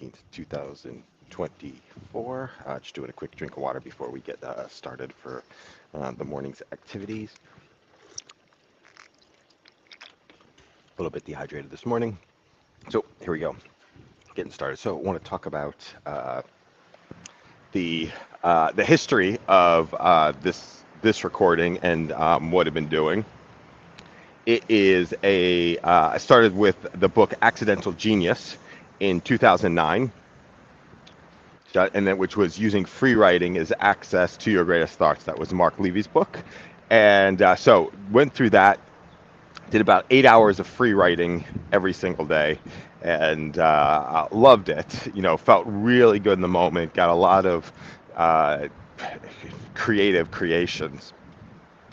19th, 2024. Just doing a quick drink of water before we get started for the morning's activities. A little bit dehydrated this morning. So here we go, getting started. So I want to talk about the history of this recording and what I've been doing. It is I started with the book Accidental Genius in 2009, and then which was using free writing as access to your greatest thoughts. That was Mark Levy's book, and so went through that. Did about 8 hours of free writing every single day, and loved it. Felt really good in the moment. Got a lot of creative creations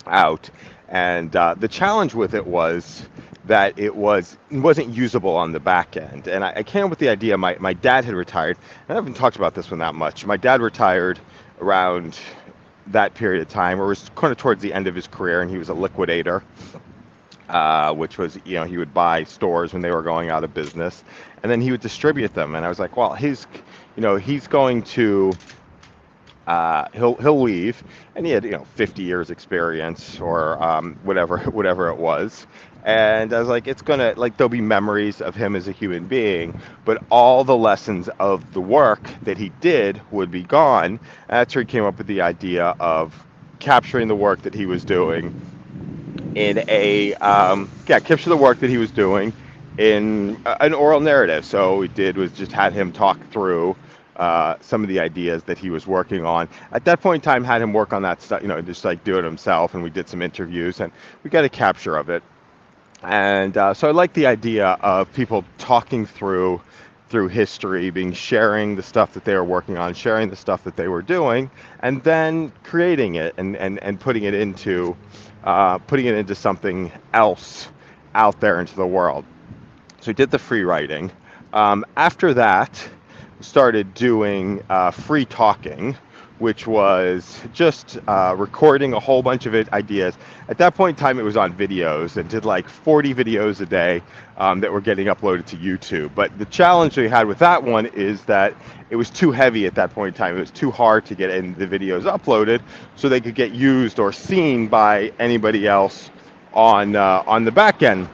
out, and the challenge with it was that it wasn't usable on the back end. And I came up with the idea. My dad had retired, and I haven't talked about this one that much. My dad retired around that period of time, or was kind of towards the end of his career, and he was a liquidator, which was, he would buy stores when they were going out of business, and then he would distribute them. And I was like, well, he's going to he'll leave, and he had 50 years experience, or whatever it was. And I was like, it's gonna, like, there'll be memories of him as a human being, but all the lessons of the work that he did would be gone. And that's where he came up with the idea of capturing the work that he was doing in capture the work that he was doing in an oral narrative. So what we did was just had him talk through some of the ideas that he was working on. At that point in time, had him work on that stuff, just like do it himself, and we did some interviews, and we got a capture of it. And so I like the idea of people talking through history, sharing the stuff that they were working on, sharing the stuff that they were doing, and then creating it and putting it into something else out there into the world. So we did the free writing. After that, started doing free talking, which was just recording a whole bunch of ideas. At that point in time, it was on videos, and did like 40 videos a day that were getting uploaded to YouTube. But the challenge we had with that one is that it was too heavy at that point in time. It was too hard to get the videos uploaded so they could get used or seen by anybody else on the back end.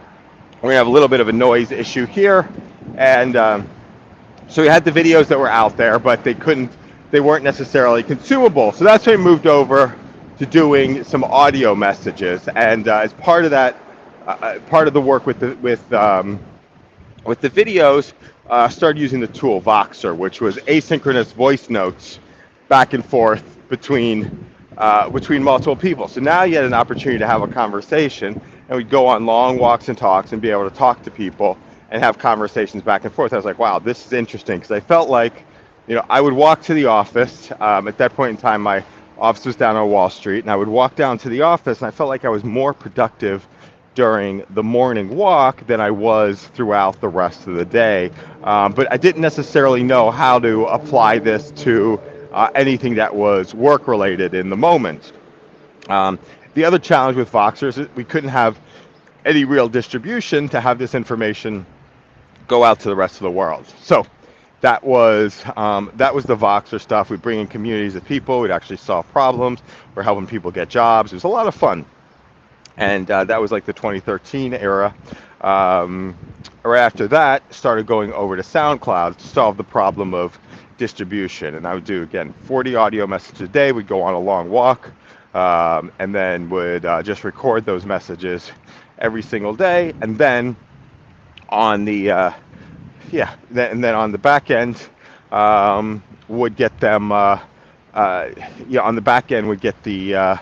We're gonna have a little bit of a noise issue here, and so we had the videos that were out there, but they weren't necessarily consumable. So that's when we moved over to doing some audio messages. And as part of that, part of the work with the videos, started using the tool Voxer, which was asynchronous voice notes back and forth between multiple people. So now you had an opportunity to have a conversation, and we'd go on long walks and talks and be able to talk to people and have conversations back and forth. I was like, wow, this is interesting, because I felt like, I would walk to the office. At that point in time, my office was down on Wall Street, and I would walk down to the office, and I felt like I was more productive during the morning walk than I was throughout the rest of the day. But I didn't necessarily know how to apply this to anything that was work-related in the moment. The other challenge with Voxer is that we couldn't have any real distribution to have this information go out to the rest of the world. So that was the Voxer stuff. We'd bring in communities of people. We'd actually solve problems. We're helping people get jobs. It was a lot of fun. And that was like the 2013 era. Right after that, started going over to SoundCloud to solve the problem of distribution. And I would do, again, 40 audio messages a day. We'd go on a long walk, and then would just record those messages every single day. And then on the on the back end, would get them. On the back end, would get the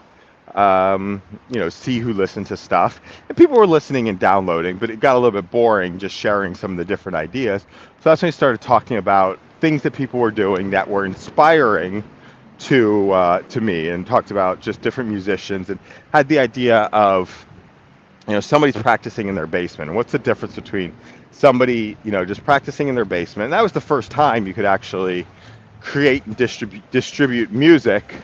see who listened to stuff. And people were listening and downloading, but it got a little bit boring just sharing some of the different ideas. So that's when I started talking about things that people were doing that were inspiring to me, and talked about just different musicians, and had the idea of, somebody's practicing in their basement, and what's the difference between somebody, just practicing in their basement. And that was the first time you could actually create and distribute music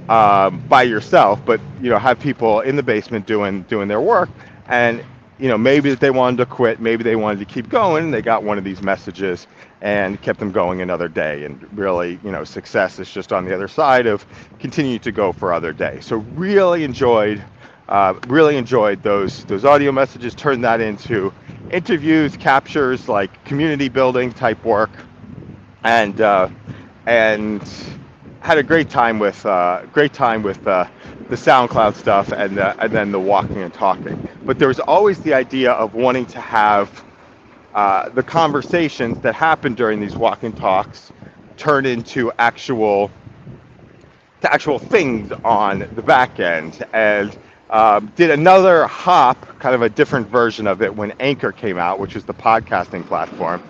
by yourself, but have people in the basement doing their work. And maybe that they wanted to quit, maybe they wanted to keep going. They got one of these messages and kept them going another day. And really, success is just on the other side of continuing to go for other days. So really enjoyed those audio messages. Turned that into interviews, captures, like community building type work, and and had a great time with the SoundCloud stuff and then the walking and talking. But there was always the idea of wanting to have the conversations that happened during these walk and talks turn into actual things on the back end. And did another hop, kind of a different version of it, when Anchor came out, which is the podcasting platform.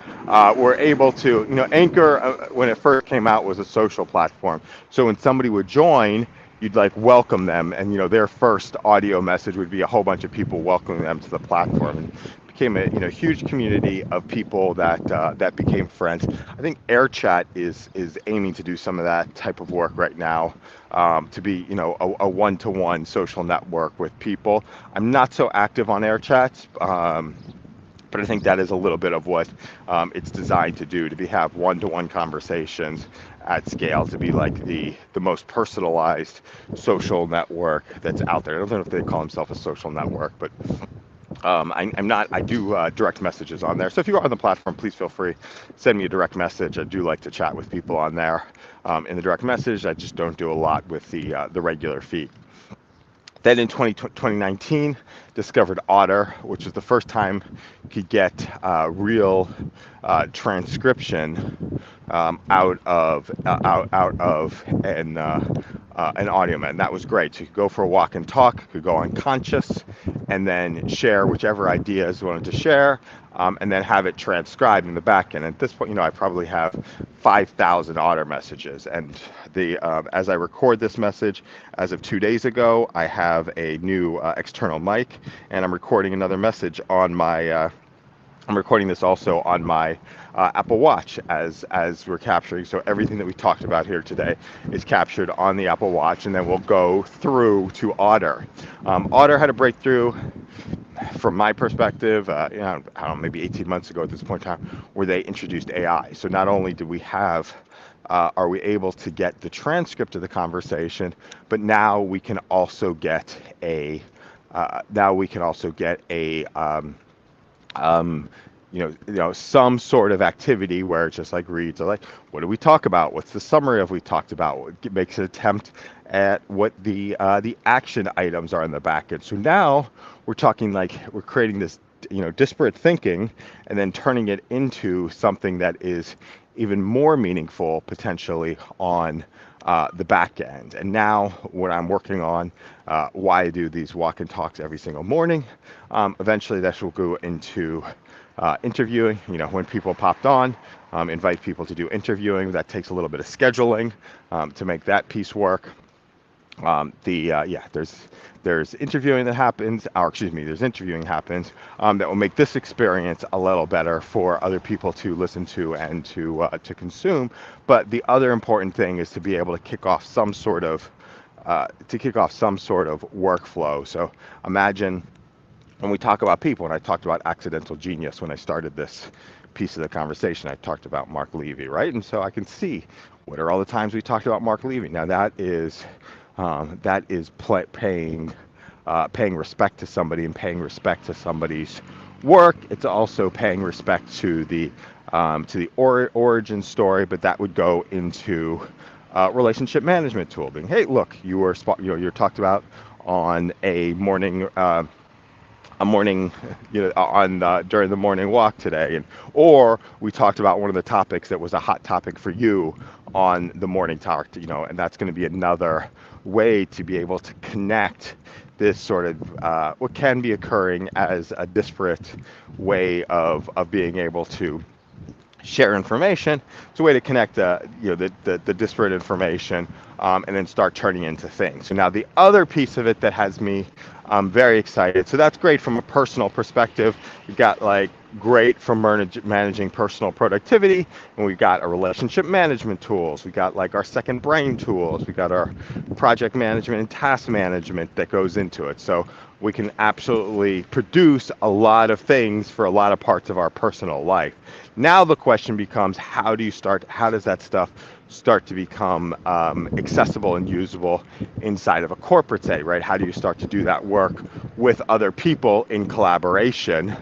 We're able to, Anchor, when it first came out, was a social platform. So when somebody would join, you'd like welcome them, and their first audio message would be a whole bunch of people welcoming them to the platform. And became a huge community of people that became friends. I think AirChat is aiming to do some of that type of work right now, to be a one-to-one social network with people. I'm not so active on AirChat, but I think that is a little bit of what it's designed to do, to have one-to-one conversations at scale, to be like the most personalized social network that's out there. I don't know if they call themselves a social network, but I'm not. I do direct messages on there. So if you are on the platform, please feel free, send me a direct message. I do like to chat with people on there in the direct message. I just don't do a lot with the regular feed. Then in 2019, discovered Otter, which was the first time you could get real transcription out of an audio med. And that was great. So you could go for a walk and talk, could go unconscious, and then share whichever ideas you wanted to share, and then have it transcribed in the back end. At this point, I probably have 5,000 Otter messages. And as I record this message, as of 2 days ago, I have a new external mic, and I'm recording another message on my. I'm recording this also on my Apple Watch as we're capturing. So everything that we talked about here today is captured on the Apple Watch, and then we'll go through to Otter. Otter had a breakthrough, from my perspective, I don't know, maybe 18 months ago at this point in time, where they introduced AI. So not only do we have are we able to get the transcript of the conversation, but now we can also get a some sort of activity where it just like reads like, what did we talk about? What's the summary of we talked about? It makes an attempt at what the action items are in the back end. So now we're talking like we're creating this disparate thinking and then turning it into something that is even more meaningful potentially on the back end. And now what I'm working on, why I do these walk and talks every single morning. Eventually that will go into interviewing, when people popped on, invite people to do interviewing. That takes a little bit of scheduling to make that piece work. There's interviewing that happens, there's interviewing happens that will make this experience a little better for other people to listen to and to consume. But the other important thing is to be able to kick off some sort of workflow. So imagine when we talk about people, and I talked about accidental genius when I started this piece of the conversation, I talked about Mark Levy, right? And so I can see what are all the times we talked about Mark Levy. Now that is paying respect to somebody and paying respect to somebody's work. It's also paying respect to the origin story, but that would go into relationship management tool. Being, hey, look, you're talked about on a morning. During the morning walk today, or we talked about one of the topics that was a hot topic for you on the morning talk, and that's going to be another way to be able to connect this sort of what can be occurring as a disparate way of being able to share information. It's a way to connect the disparate information and then start turning into things. So now the other piece of it that has me I'm very excited. So that's great from a personal perspective. We've got like great for managing personal productivity, and we got our relationship management tools. We got like our second brain tools. We got our project management and task management that goes into it. So we can absolutely produce a lot of things for a lot of parts of our personal life. Now the question becomes, how does that stuff start to become accessible and usable inside of a corporate setting, right? How do you start to do that work with other people in collaboration?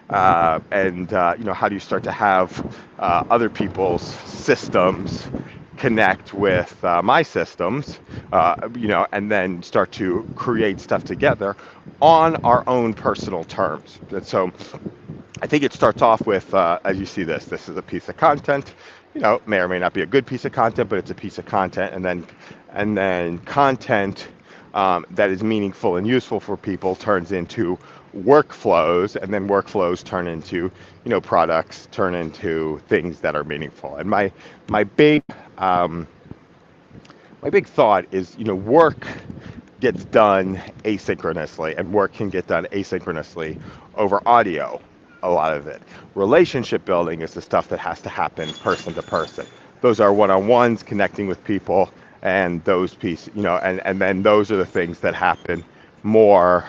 How do you start to have other people's systems connect with my systems, and then start to create stuff together on our own personal terms. And so I think it starts off with, as you see this is a piece of content, may or may not be a good piece of content, but it's a piece of content, and then content that is meaningful and useful for people turns into workflows, and then workflows turn into, products, turn into things that are meaningful. And my big thought is, work gets done asynchronously, and work can get done asynchronously over audio, a lot of it. Relationship building is the stuff that has to happen person to person. Those are one-on-ones, connecting with people, and those pieces, and then those are the things that happen more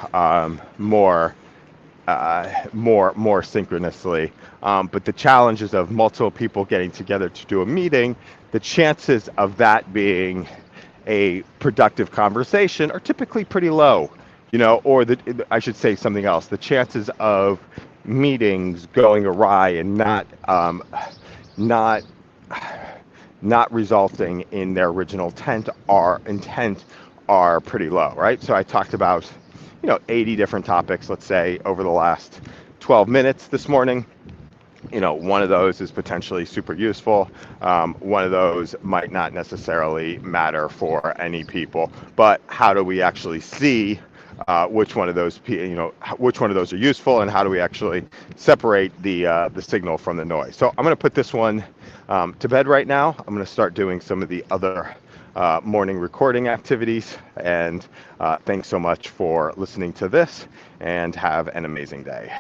synchronously. But the challenges of multiple people getting together to do a meeting, the chances of that being a productive conversation are typically pretty low, I should say something else. The chances of meetings going awry and not resulting in their original intent are pretty low, right? So I talked about 80 different topics, let's say, over the last 12 minutes this morning. One of those is potentially super useful. One of those might not necessarily matter for any people, but how do we actually see which one of those are useful, and how do we actually separate the signal from the noise? So I'm going to put this one to bed right now. I'm going to start doing some of the other morning recording activities, and thanks so much for listening to this, and have an amazing day.